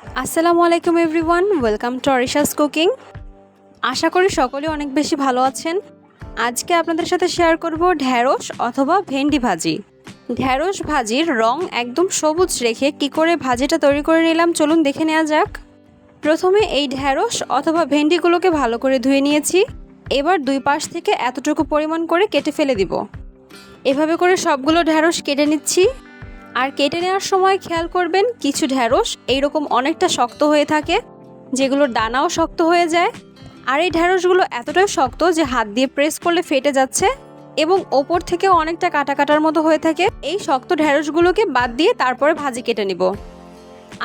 আসসালামু আলাইকুম everyone, welcome to অরিশাস cooking. আশা করি সকলে অনেক বেশি ভালো আছেন। আজকে আপনাদের সাথে শেয়ার করব ঢ্যাঁড়স অথবা ভেন্ডি ভাজি। ঢ্যাঁড়স ভাজির রং একদম সবুজ রেখে কি করে ভাজিটা তৈরি করে নিলাম চলুন দেখে নেওয়া যাক। প্রথমে এই ঢ্যাঁড়স অথবা ভেন্ডিগুলোকে ভালো করে ধুয়ে নিয়েছি। এবার দুই পাশ থেকে এতটুকু পরিমাণ করে কেটে ফেলে দিব। এভাবে করে সবগুলো ঢ্যাঁড়স কেটে নিচ্ছি। আর কেটে নেওয়ার সময় খেয়াল করবেন কিছু ঢ্যাঁড়স এইরকম অনেকটা শক্ত হয়ে থাকে, যেগুলোর দানাও শক্ত হয়ে যায়। আর এই ঢ্যাঁড়সগুলো এতটাই শক্ত যে হাত দিয়ে প্রেস করলে ফেটে যাচ্ছে এবং ওপর থেকেও অনেকটা কাটা কাটার মতো হয়ে থাকে। এই শক্ত ঢ্যাঁড়সগুলোকে বাদ দিয়ে তারপরে ভাজি কেটে নিব।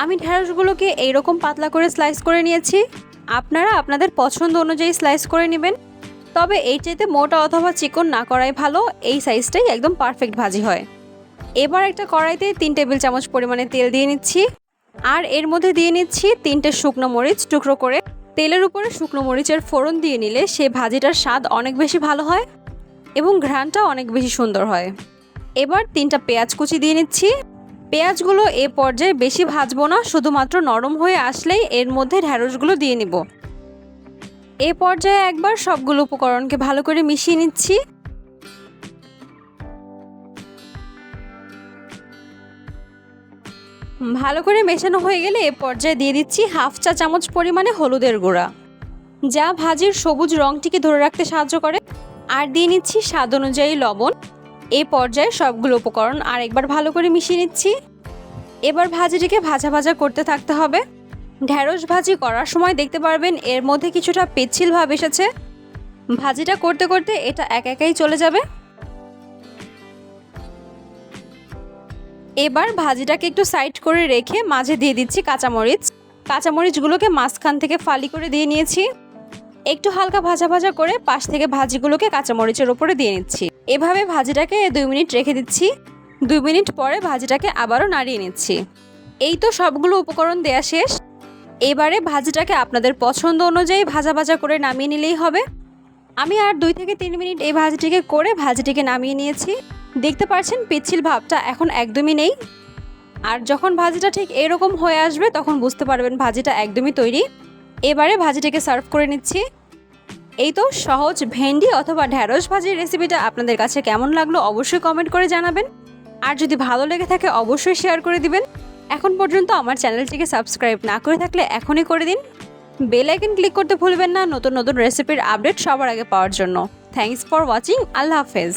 আমি ঢ্যাঁড়সগুলোকে এইরকম পাতলা করে স্লাইস করে নিয়েছি। আপনারা আপনাদের পছন্দ অনুযায়ী স্লাইস করে নেবেন, তবে এই চাইতে মোটা অথবা চিকন না করাই ভালো। এই সাইজটাই একদম পারফেক্ট ভাজি হয়। এবার একটা কড়াইতে 3 টেবিল চামচ পরিমাণে তেল দিয়ে নিচ্ছি। আর এর মধ্যে দিয়ে নিচ্ছি 3টে শুকনো মরিচ টুকরো করে। তেলের উপরে শুকনো মরিচের ফোড়ন দিয়ে নিলে সে ভাজিটার স্বাদ অনেক বেশি ভালো হয় এবং ঘ্রাণটা অনেক বেশি সুন্দর হয়। এবার 3টা পেঁয়াজ কুচি দিয়ে নিচ্ছি। পেঁয়াজগুলো এ পর্যায়ে বেশি ভাজবো না, শুধুমাত্র নরম হয়ে আসলেই এর মধ্যে ঢ্যাঁড়সগুলো দিয়ে নিব। এ পর্যায়ে একবার সবগুলো উপকরণকে ভালো করে মিশিয়ে নিচ্ছি। ভালো করে মেশানো হয়ে গেলে এ পর্যায়ে দিয়ে দিচ্ছি হাফ চা চামচ পরিমাণে হলুদের গুঁড়া, যা ভাজির সবুজ রঙটিকে ধরে রাখতে সাহায্য করে। আর দিয়ে নিচ্ছি স্বাদ অনুযায়ী লবণ। এই পর্যায়ে সবগুলো উপকরণ আর একবার ভালো করে মিশিয়ে নিচ্ছি। এবার ভাজিটিকে ভাজা ভাজা করতে থাকতে হবে। ঢ্যাঁড়স ভাজি করার সময় দেখতে পারবেন এর মধ্যে কিছুটা পিচ্ছিল ভাব এসেছে। ভাজিটা করতে করতে এটা একাই চলে যাবে। এবার ভাজিটাকে একটু সাইড করে রেখে মাঝে দিয়ে দিচ্ছি কাঁচামরিচ। কাঁচামরিচগুলোকে মাঝখান থেকে ফালি করে দিয়ে নিয়েছি। একটু হালকা ভাজা ভাজা করে পাশ থেকে ভাজিগুলোকে কাঁচামরিচের ওপরে দিয়ে নিচ্ছি। এভাবে ভাজিটাকে 2 মিনিট রেখে দিচ্ছি। 2 মিনিট পরে ভাজিটাকে আবারও নাড়িয়ে নিচ্ছি। এই তো সবগুলো উপকরণ দেয়া শেষ। এবারে ভাজিটাকে আপনাদের পছন্দ অনুযায়ী ভাজা ভাজা করে নামিয়ে নিলেই হবে। আমি আর 2 থেকে 3 মিনিট এই ভাজিটিকে করে ভাজিটিকে নামিয়ে নিয়েছি। দেখতে পাচ্ছেন পিচ্ছিল ভাবটা এখন একদমই নেই। আর যখন ভাজিটা ঠিক এরকম হয়ে আসবে তখন বুঝতে পারবেন ভাজিটা একদমই তৈরি। এবারে ভাজিটাকে সার্ভ করে নিচ্ছি। এই তো সহজ ভেন্ডি অথবা ঢ্যাঁড়স ভাজির রেসিপিটা আপনাদের কাছে কেমন লাগলো অবশ্যই কমেন্ট করে জানাবেন। আর যদি ভালো লেগে থাকে অবশ্যই শেয়ার করে দিবেন। এখন পর্যন্ত আমার চ্যানেলটিকে সাবস্ক্রাইব না করে থাকলে এখনই করে দিন। বেল আইকন ক্লিক করতে ভুলবেন না নতুন নতুন রেসিপির আপডেট সবার আগে পাওয়ার জন্য। Thanks for watching. আল্লাহ হাফেজ।